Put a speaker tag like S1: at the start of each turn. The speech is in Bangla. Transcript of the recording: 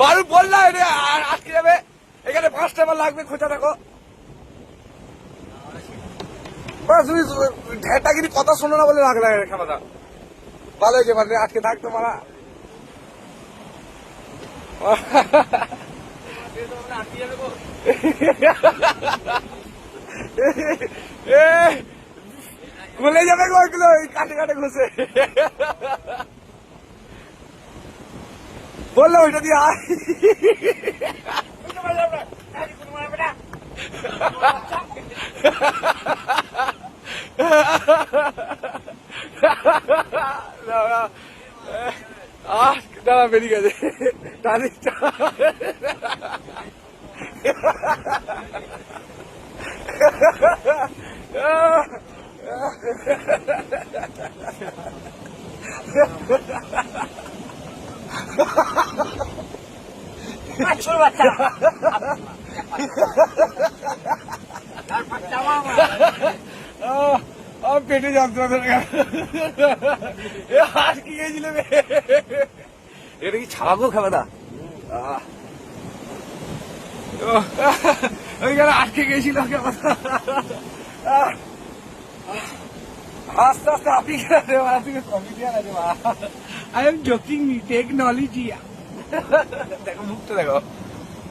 S1: বারু বললাম আটকে যাবে, এখানে 5 টাকা লাগবে, খোঁজা দেখো। তুমি ঢেটাগিরি কথা শোনো না বলে রাখলে খাওয়া। ভালো হয়েছে, মানে আজকে থাকতো মারা। খুলে যাবে ওইগুলো, কাটে কাটে ঘুষে। বললো ওইটা দিয়ে আয়। দাঁড়া, বেরিয়ে গেছে টানিটা। পেটে যন্ত্রণা আটকে গেছিল। এটা কি ছাড়াবো খাবাদা? ওইখানে আটকে গেছিল। আস্তে আস্তে আপনি কমেডিয়ান আছে। I am joking, technology. দেখো মুখটা দেখো।